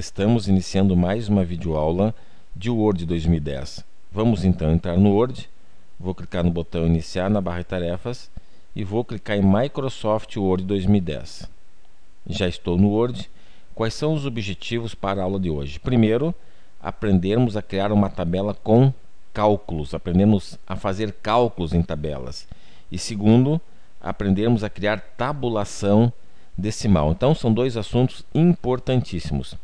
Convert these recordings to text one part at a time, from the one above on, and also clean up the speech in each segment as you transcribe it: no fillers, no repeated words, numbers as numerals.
Estamos iniciando mais uma videoaula de Word 2010. Vamos então entrar no Word, vou clicar no botão Iniciar na barra de tarefas e vou clicar em Microsoft Word 2010. Já estou no Word. Quais são os objetivos para a aula de hoje? Primeiro, aprendermos a criar uma tabela com cálculos, aprendemos a fazer cálculos em tabelas. E segundo, aprendermos a criar tabulação decimal. Então são dois assuntos importantíssimos.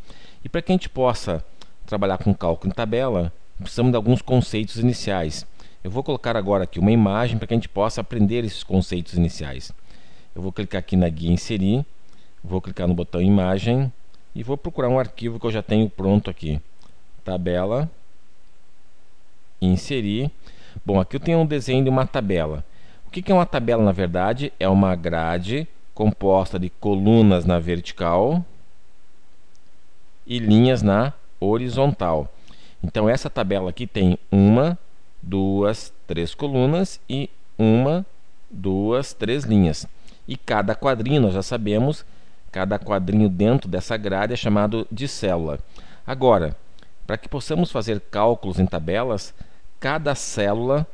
E para que a gente possa trabalhar com cálculo em tabela, precisamos de alguns conceitos iniciais. Eu vou colocar agora aqui uma imagem para que a gente possa aprender esses conceitos iniciais. Eu vou clicar aqui na guia Inserir, vou clicar no botão Imagem e vou procurar um arquivo que eu já tenho pronto aqui. Tabela, Inserir. Bom, aqui eu tenho um desenho de uma tabela. O que é uma tabela, na verdade? É uma grade composta de colunas na vertical e linhas na horizontal. Então essa tabela aqui tem 1, 2, 3 colunas e 1, 2, 3 linhas. E cada quadrinho, nós já sabemos, cada quadrinho dentro dessa grade é chamado de célula. Agora, para que possamos fazer cálculos em tabelas, cada célula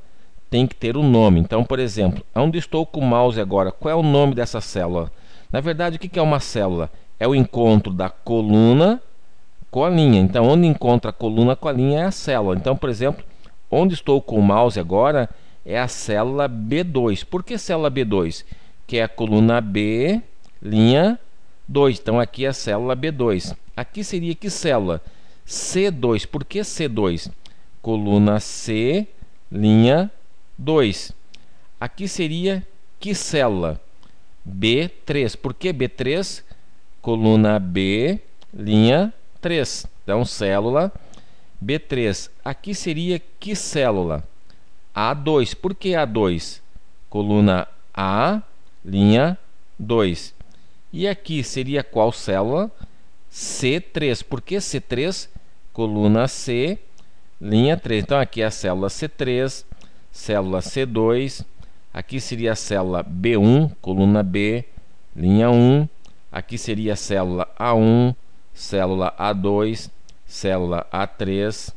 tem que ter um nome. Então, por exemplo, onde estou com o mouse agora, qual é o nome dessa célula? Na verdade, o que é uma célula? É o encontro da coluna com a linha. Então, onde encontra a coluna com a linha é a célula. Então, por exemplo, onde estou com o mouse agora é a célula B2. Por que célula B2? Que é a coluna B, linha 2. Então, aqui é a célula B2. Aqui seria que célula? C2. Por que C2? Coluna C, linha 2. Aqui seria que célula? B3. Por que B3? Coluna B, linha 3. Então, célula B3. Aqui seria que célula? A2. Por que A2? Coluna A, linha 2. E aqui seria qual célula? C3. Por que C3? Coluna C, linha 3. Então, aqui é a célula C3, célula C2. Aqui seria a célula B1, coluna B, linha 1. Aqui seria a célula A1, célula A2, célula A3,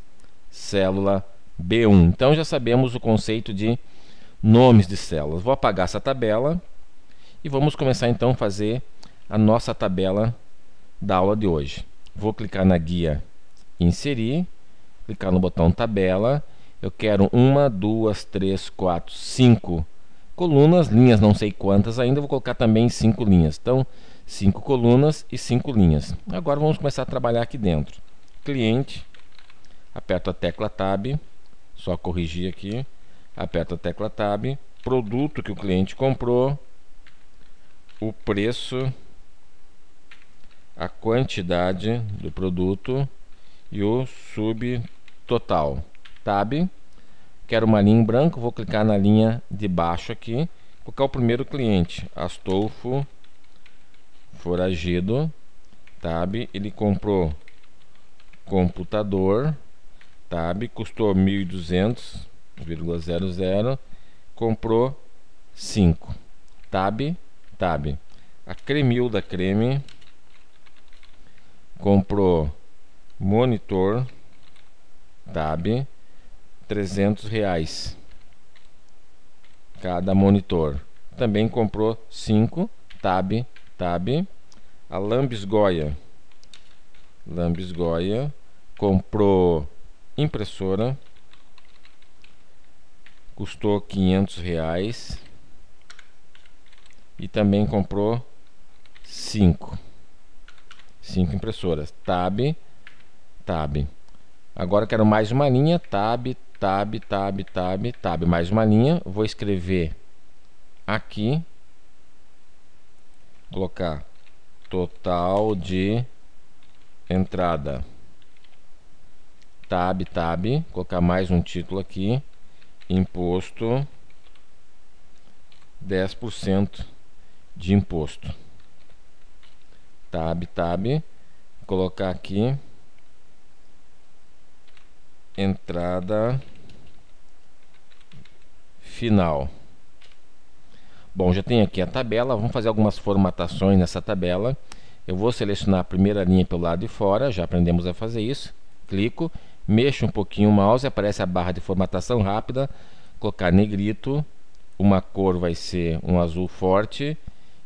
célula B1. Então já sabemos o conceito de nomes de células. Vou apagar essa tabela e vamos começar então a fazer a nossa tabela da aula de hoje. Vou clicar na guia Inserir, clicar no botão Tabela. Eu quero 1, 2, 3, 4, 5 colunas, linhas não sei quantas ainda, vou colocar também 5 linhas. Então, 5 colunas e 5 linhas. Agora vamos começar a trabalhar aqui dentro. Cliente, aperto a tecla Tab, só corrigir aqui, aperto a tecla Tab, produto que o cliente comprou, o preço, a quantidade do produto e o subtotal. Tab, quero uma linha em branco, vou clicar na linha de baixo aqui, colocar o primeiro cliente, Astolfo Foragido. Tab, ele comprou computador. Tab, custou 1.200,00, comprou 5. Tab, Tab, a Cremilda Creme comprou monitor. Tab, R$300 cada monitor. Também comprou 5. Tab, Tab. A Lambisgoia comprou impressora, custou R$500 e também comprou 5 impressoras. Tab, Tab. Agora quero mais uma linha. Tab, Tab, Tab, Tab, Tab. Mais uma linha. Vou escrever aqui, colocar total de entrada. Tab, Tab. Colocar mais um título aqui. Imposto 10% de imposto. Tab, Tab. Colocar aqui entrada final. Bom, já tenho aqui a tabela. Vamos fazer algumas formatações nessa tabela. Eu vou selecionar a primeira linha pelo lado de fora, já aprendemos a fazer isso. Clico, mexo um pouquinho o mouse, aparece a barra de formatação rápida, colocar negrito, uma cor vai ser um azul forte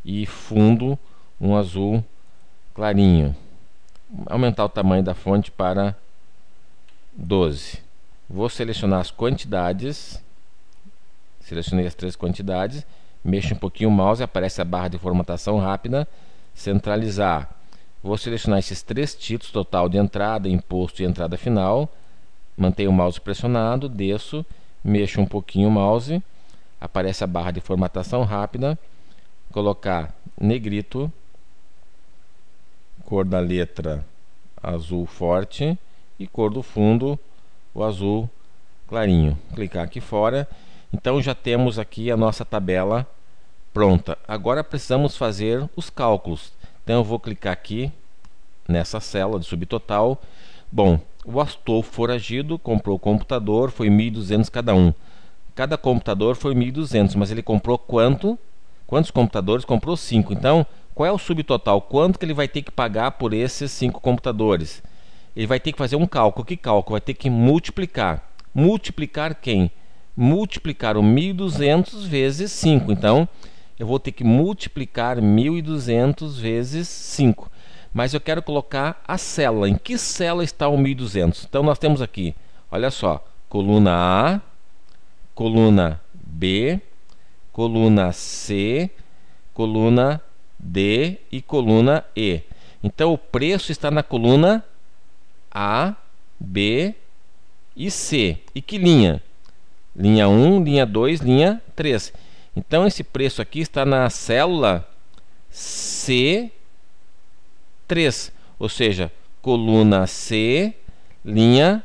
e fundo um azul clarinho. Aumentar o tamanho da fonte para 12. Vou selecionar as quantidades, selecionei as 3 quantidades, mexo um pouquinho o mouse, aparece a barra de formatação rápida, centralizar. Vou selecionar esses 3 títulos, total de entrada, imposto e entrada final, mantenho o mouse pressionado, desço, mexo um pouquinho o mouse, aparece a barra de formatação rápida, colocar negrito, cor da letra azul forte e cor do fundo o azul clarinho. Clicar aqui fora. Então já temos aqui a nossa tabela pronta. Agora precisamos fazer os cálculos. Então eu vou clicar aqui nessa célula de subtotal. Bom, o Astolfo Foragido comprou o computador, foi 1.200 cada um. Cada computador foi 1.200, mas ele comprou quanto? Quantos computadores? Comprou 5. Então, qual é o subtotal? Quanto que ele vai ter que pagar por esses 5 computadores? Ele vai ter que fazer um cálculo. Que cálculo? Vai ter que multiplicar. Multiplicar quem? Multiplicar o 1.200 vezes 5. Então, eu vou ter que multiplicar 1.200 vezes 5. Mas eu quero colocar a célula. Em que célula está o 1.200? Então, nós temos aqui, olha só, coluna A, coluna B, coluna C, coluna D e coluna E. Então, o preço está na coluna A, B e C. E que linha? Linha 1, linha 2, linha 3. Então, esse preço aqui está na célula C3, ou seja, coluna C, linha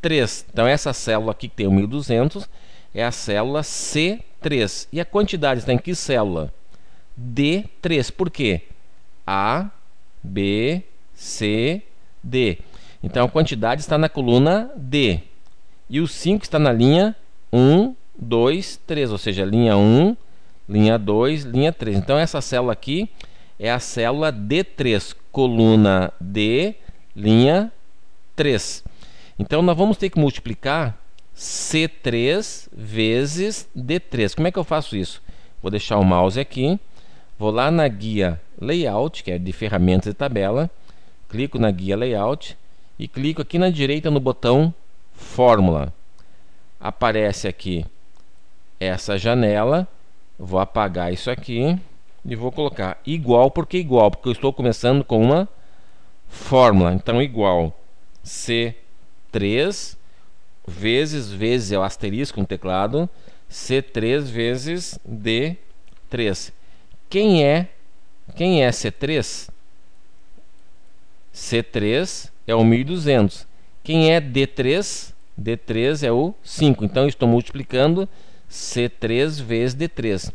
3. Então, essa célula aqui que tem o 1.200 é a célula C3. E a quantidade está em que célula? D3. Por quê? A, B, C, D. Então, a quantidade está na coluna D. E o 5 está na linha 1, 2, 3. Ou seja, linha 1, linha 2, linha 3. Então, essa célula aqui é a célula D3. Coluna D, linha 3. Então, nós vamos ter que multiplicar C3 vezes D3. Como é que eu faço isso? Vou deixar o mouse aqui. Vou lá na guia Layout, que é de ferramentas de tabela. Clico na guia Layout e clico aqui na direita no botão Fórmula. Aparece aqui essa janela. Vou apagar isso aqui e vou colocar igual. Por que igual? Porque eu estou começando com uma fórmula. Então, igual C3 vezes é o asterisco no teclado, C3 vezes D3. Quem é C3? C3 é o 1.200. Quem é D3? D3 é o 5. Então, eu estou multiplicando C3 vezes D3.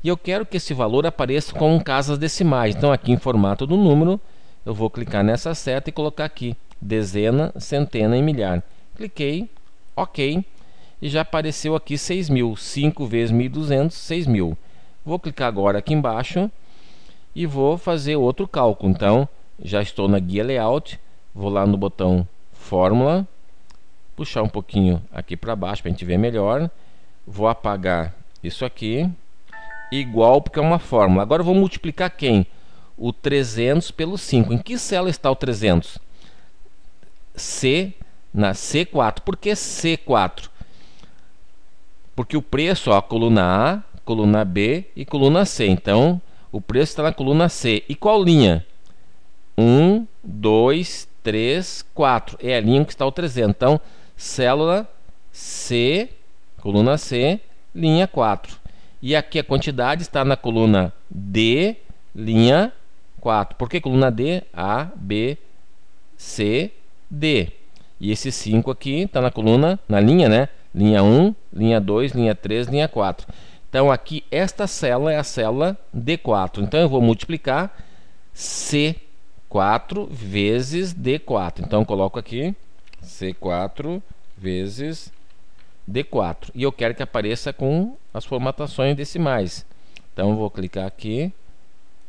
E eu quero que esse valor apareça com casas decimais. Então, aqui em formato do número, eu vou clicar nessa seta e colocar aqui dezena, centena e milhar. Cliquei, OK. E já apareceu aqui 6.000. 5 vezes 1.200, 6.000. Vou clicar agora aqui embaixo e vou fazer outro cálculo. Então, já estou na guia Layout. Vou lá no botão Fórmula. Puxar um pouquinho aqui para baixo para a gente ver melhor. Vou apagar isso aqui. Igual, porque é uma fórmula. Agora eu vou multiplicar quem? O 300 pelo 5. Em que célula está o 300? Na C4. Por que C4? Porque o preço, ó, coluna A, coluna B e coluna C. Então, o preço está na coluna C. E qual linha? 1, 2, 3, 4. É a linha que está o 300. Então, célula C, coluna C, linha 4. E aqui a quantidade está na coluna D, linha 4. Por que coluna D? A, B, C, D. E esse 5 aqui está na coluna, na linha, né? Linha 1, linha 2, linha 3, linha 4. Então, aqui, esta célula é a célula D4. Então, eu vou multiplicar C4 vezes D4. Então, eu coloco aqui C4 vezes D4. E eu quero que apareça com as formatações decimais. Então, eu vou clicar aqui.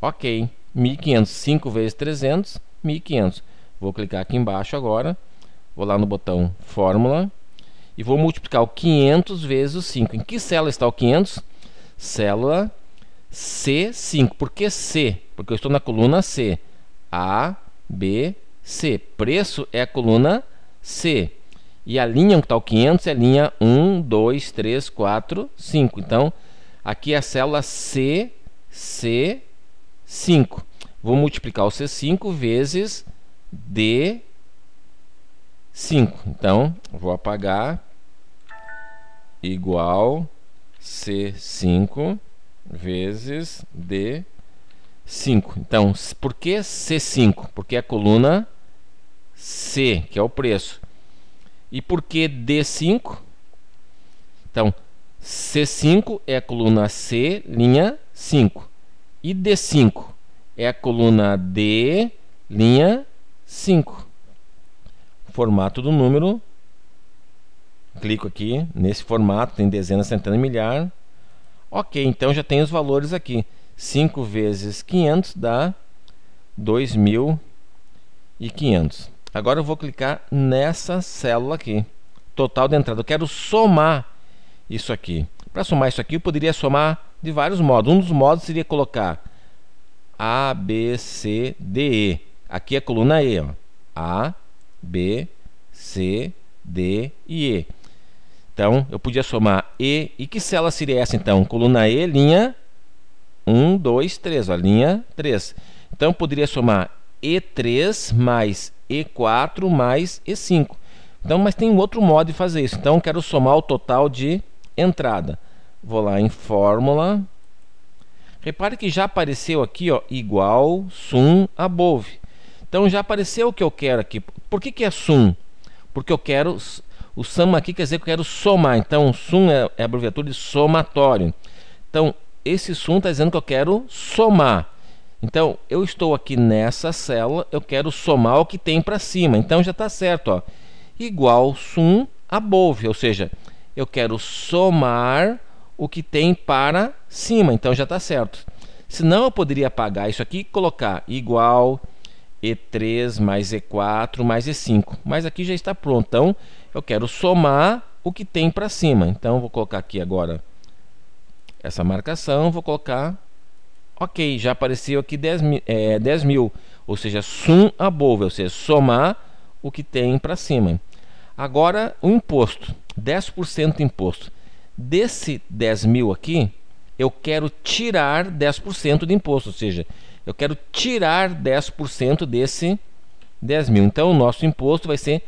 OK. 1.500. 5 vezes 300, 1.500. Vou clicar aqui embaixo agora. Vou lá no botão Fórmula. E vou multiplicar o 500 vezes o 5. Em que célula está o 500? Célula C5. Por que C? Porque eu estou na coluna C. A, B, C. Preço é a coluna C. E a linha onde está o 500 é a linha 1, 2, 3, 4, 5. Então, aqui é a célula C, C5. Vou multiplicar o C5 vezes D5. Então, vou apagar, igual C5 vezes D5. Então, por que C5? Porque é a coluna C, que é o preço. E por que D5? Então, C5 é a coluna C, linha 5. E D5 é a coluna D, linha 5. Formato do número. Clico aqui nesse formato, tem dezenas, centenas, milhar. Ok, então já tem os valores aqui. 5 vezes 500 dá 2.500. Agora eu vou clicar nessa célula aqui. Total de entrada. Eu quero somar isso aqui. Para somar isso aqui, eu poderia somar de vários modos. Um dos modos seria colocar A, B, C, D, E. Aqui é a coluna E. Ó. A, B, C, D e E. Então, eu podia somar E. E que célula seria essa, então? Coluna E, linha 1, 2, 3. Ó, linha 3. Então, eu poderia somar E3 mais E4 mais E5. Então, mas tem um outro modo de fazer isso. Então, eu quero somar o total de entrada. Vou lá em Fórmula. Repare que já apareceu aqui, ó, igual sum above. Então, já apareceu o que eu quero aqui. Por que é sum? Porque eu quero... O sum aqui quer dizer que eu quero somar. Então, sum é a abreviatura de somatório. Então, esse sum está dizendo que eu quero somar. Então, eu estou aqui nessa célula, eu quero somar o que tem para cima. Então, já está certo. Ó. Igual sum above, ou seja, eu quero somar o que tem para cima. Então, já está certo. Senão, eu poderia apagar isso aqui e colocar igual E3 mais E4 mais E5. Mas aqui já está pronto. Então, eu quero somar o que tem para cima. Então, vou colocar aqui agora essa marcação. Vou colocar... Ok, já apareceu aqui 10 mil, ou seja, sum above, ou seja, somar o que tem para cima. Agora, o imposto, 10% de imposto. Desse 10 mil aqui, eu quero tirar 10% de imposto, ou seja, eu quero tirar 10% desse 10 mil. Então, o nosso imposto vai ser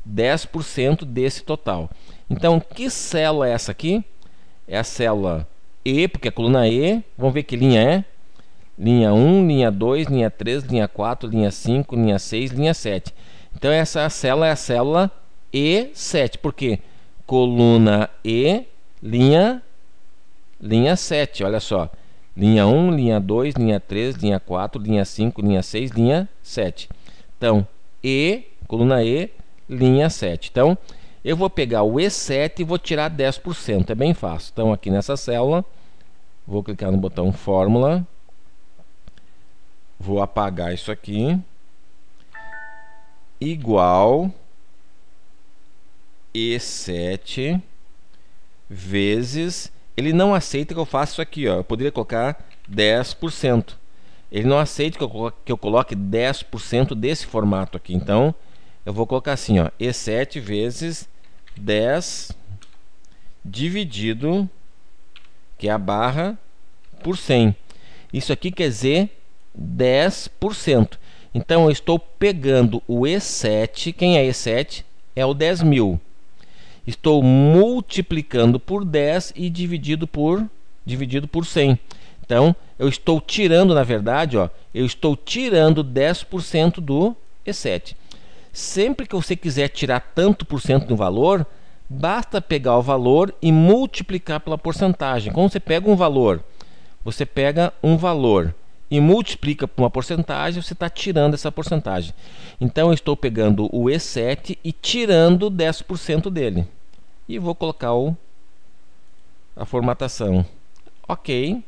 10% desse total. Então, que célula é essa aqui? É a célula E, porque é a coluna E. Vamos ver que linha é. Linha 1, linha 2, linha 3, linha 4, linha 5, linha 6, linha 7. Então, essa célula é a célula E7. Por quê? Coluna E, linha 7. Olha só. Linha 1, linha 2, linha 3, linha 4, linha 5, linha 6, linha 7. Então, E, coluna E, linha 7. Então, eu vou pegar o E7 e vou tirar 10%. É bem fácil. Então, aqui nessa célula, vou clicar no botão Fórmula. Vou apagar isso aqui. Igual E7 vezes... Ele não aceita que eu faça isso aqui, ó. Eu poderia colocar 10%. Ele não aceita que eu coloque 10% desse formato aqui. Então, eu vou colocar assim, ó. E7 vezes 10 dividido, que é a barra, por 100. Isso aqui quer dizer 10%. Então, eu estou pegando o E7. Quem é E7? É o 10 mil. Estou multiplicando por 10 e dividido por 100. Então, eu estou tirando, na verdade, ó, eu estou tirando 10% do E7. Sempre que você quiser tirar tanto por cento do valor, basta pegar o valor e multiplicar pela porcentagem. Quando você pega um valor e multiplica por uma porcentagem, você está tirando essa porcentagem. Então, eu estou pegando o E7 e tirando 10% dele. E vou colocar a formatação. Ok.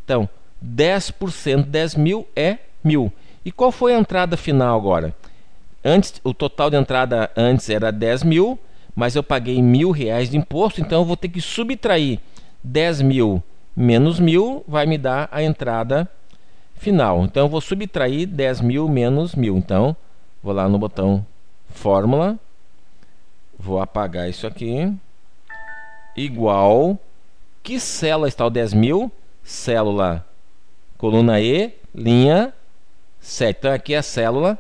Então, 10%, 10 mil é 1.000. E qual foi a entrada final agora? Antes, o total de entrada antes era 10.000, mas eu paguei R$1.000 de imposto, então eu vou ter que subtrair 10.000 menos 1.000, vai me dar a entrada final. Então eu vou subtrair 10.000 menos 1.000. Então, vou lá no botão Fórmula, vou apagar isso aqui, igual, que célula está o 10.000? Célula, coluna E, linha 7. Então aqui é a célula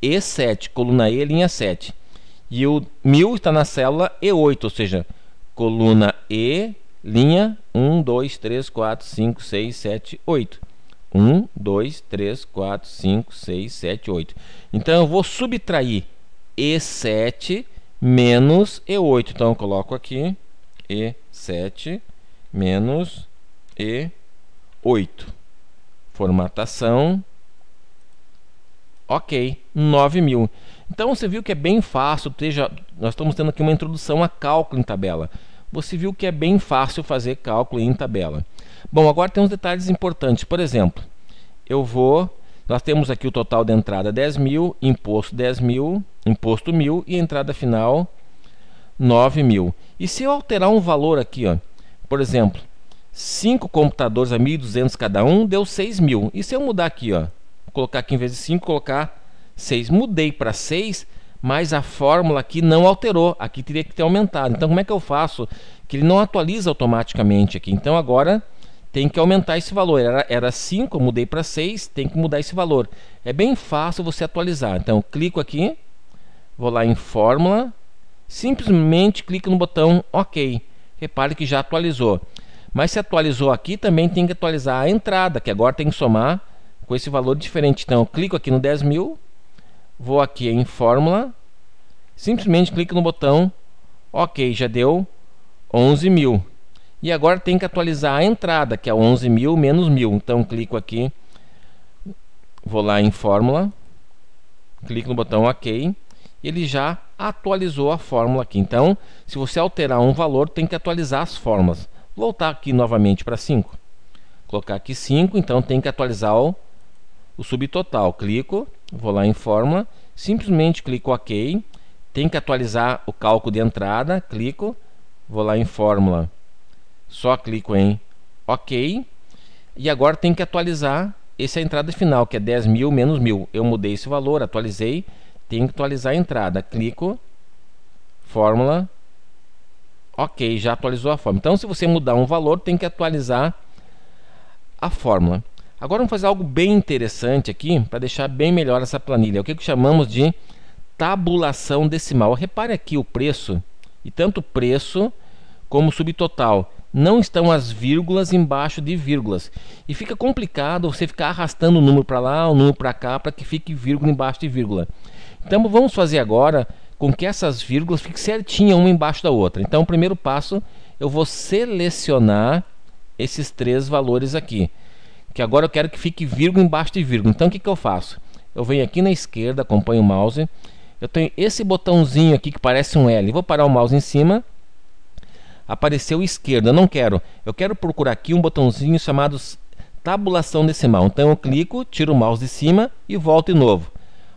E7, coluna E, linha 7. E o 1.000 está na célula E8, ou seja, coluna E, linha 1, 2, 3, 4, 5, 6, 7, 8. 1, 2, 3, 4, 5, 6, 7, 8. Então eu vou subtrair E7 menos E8. Então eu coloco aqui E7 menos E8. Formatação. Ok, 9.000. Então você viu que é bem fácil. Nós estamos tendo aqui uma introdução a cálculo em tabela. Você viu que é bem fácil fazer cálculo em tabela. Bom, agora tem uns detalhes importantes. Por exemplo, nós temos aqui o total de entrada 10.000, imposto 10.000, imposto 1.000 e entrada final 9.000. E se eu alterar um valor aqui, ó, por exemplo, 5 computadores a 1.200 cada um, deu 6.000. E se eu mudar aqui, ó, colocar aqui em vez de 5, colocar 6. Mudei para 6, mas a fórmula aqui não alterou. Aqui teria que ter aumentado. Então, como é que eu faço? Que ele não atualiza automaticamente aqui. Então, agora tem que aumentar esse valor. Era 5, eu mudei para 6, tem que mudar esse valor. É bem fácil você atualizar. Então, eu clico aqui, vou lá em Fórmula, simplesmente clico no botão OK. Repare que já atualizou. Mas se atualizou aqui, também tem que atualizar a entrada, que agora tem que somar com esse valor diferente. Então eu clico aqui no 10.000, vou aqui em Fórmula, simplesmente clico no botão OK, já deu 11.000. E agora tem que atualizar a entrada, que é 11.000 menos 1.000. Então clico aqui, vou lá em Fórmula, clico no botão OK, ele já atualizou a fórmula aqui. Então, se você alterar um valor, tem que atualizar as fórmulas. Voltar aqui novamente para 5. Colocar aqui 5, então tem que atualizar o subtotal. Clico, vou lá em Fórmula, simplesmente clico OK. Tem que atualizar o cálculo de entrada. Clico, vou lá em Fórmula, só clico em OK. E agora tem que atualizar essa entrada final, que é 10.000 menos 1.000. Eu mudei esse valor, atualizei. Tem que atualizar a entrada. Clico, Fórmula, OK, já atualizou a fórmula. Então, se você mudar um valor, tem que atualizar a fórmula. Agora vamos fazer algo bem interessante aqui, para deixar bem melhor essa planilha. O que chamamos de tabulação decimal. Repare aqui o preço, e tanto o preço como o subtotal não estão as vírgulas embaixo de vírgulas. E fica complicado você ficar arrastando o número para lá, o número para cá, para que fique vírgula embaixo de vírgula. Então vamos fazer agora com que essas vírgulas fiquem certinhas uma embaixo da outra. Então o primeiro passo, eu vou selecionar esses 3 valores aqui, que agora eu quero que fique vírgula embaixo de vírgula. Então o que eu faço? Eu venho aqui na esquerda, acompanho o mouse, eu tenho esse botãozinho aqui que parece um L, vou parar o mouse em cima, apareceu esquerda, eu quero procurar aqui um botãozinho chamado tabulação decimal. Então eu clico, tiro o mouse de cima e volto de novo.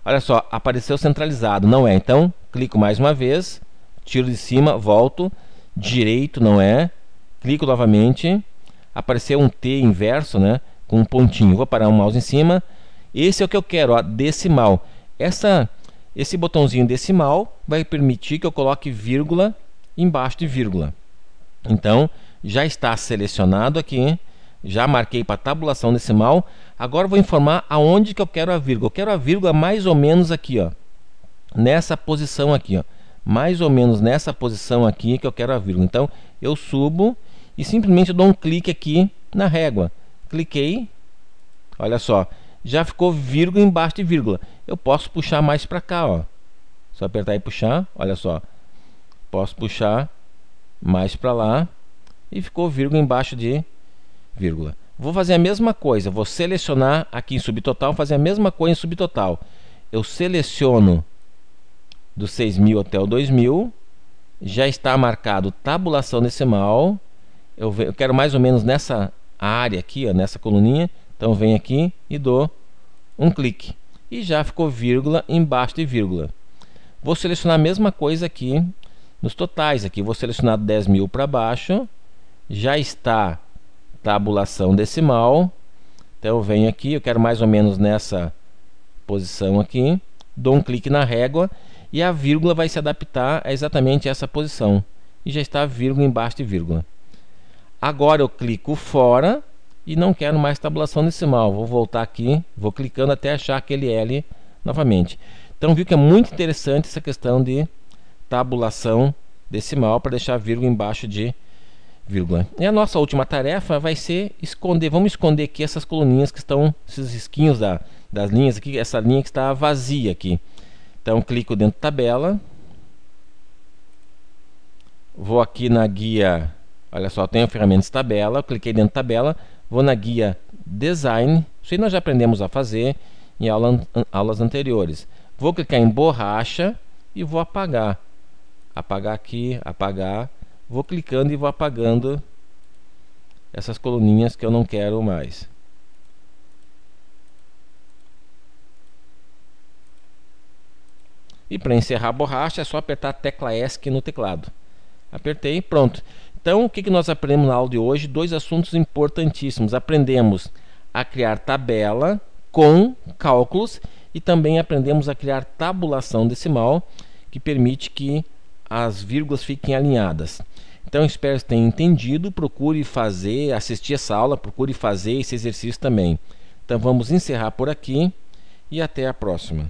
Olha só, apareceu centralizado, não é? Então, clico mais uma vez, tiro de cima, volto, direito, não é? Clico novamente, apareceu um T inverso, né? Com um pontinho. Vou parar o mouse em cima. Esse é o que eu quero, ó, decimal. Esse botãozinho decimal vai permitir que eu coloque vírgula embaixo de vírgula. Então, já está selecionado aqui. Já marquei para tabulação decimal. Agora vou informar aonde que eu quero a vírgula. Eu quero a vírgula mais ou menos aqui, ó, nessa posição aqui, ó, mais ou menos nessa posição aqui que eu quero a vírgula. Então eu subo e simplesmente dou um clique aqui na régua. Cliquei, olha só, já ficou vírgula embaixo de vírgula. Eu posso puxar mais para cá, ó. Só apertar e puxar, olha só. Posso puxar mais para lá e ficou vírgula embaixo de vírgula. Vou fazer a mesma coisa, vou selecionar aqui em subtotal, fazer a mesma coisa em subtotal. Eu seleciono do 6.000 até o 2.000, já está marcado tabulação decimal. Eu quero mais ou menos nessa área aqui, ó, nessa coluninha. Então venho aqui e dou um clique. E já ficou vírgula embaixo de vírgula. Vou selecionar a mesma coisa aqui nos totais. Aqui vou selecionar 10.000 para baixo. Já está tabulação decimal. Então eu venho aqui, eu quero mais ou menos nessa posição aqui. Dou um clique na régua e a vírgula vai se adaptar a exatamente essa posição. E já está vírgula embaixo de vírgula. Agora eu clico fora e não quero mais tabulação decimal. Vou voltar aqui, vou clicando até achar aquele L novamente. Então viu que é muito interessante essa questão de tabulação decimal para deixar vírgula embaixo de vírgula. E a nossa última tarefa vai ser esconder. Vamos esconder aqui essas coluninhas que estão, esses risquinhos das linhas aqui, essa linha que está vazia aqui. Então clico dentro da tabela. Vou aqui na guia, olha só, tenho ferramentas tabela, cliquei dentro da tabela, vou na guia Design, isso aí nós já aprendemos a fazer em aulas anteriores. Vou clicar em borracha e vou apagar. Apagar aqui, apagar. Vou clicando e vou apagando essas coluninhas que eu não quero mais. E para encerrar a borracha é só apertar a tecla ESC no teclado. Apertei, pronto. Então, o que nós aprendemos na aula de hoje? Dois assuntos importantíssimos. Aprendemos a criar tabela com cálculos e também aprendemos a criar tabulação decimal, que permite que as vírgulas fiquem alinhadas. Então, espero que tenham entendido. Procure fazer, assistir essa aula, procure fazer esse exercício também. Então, vamos encerrar por aqui e até a próxima.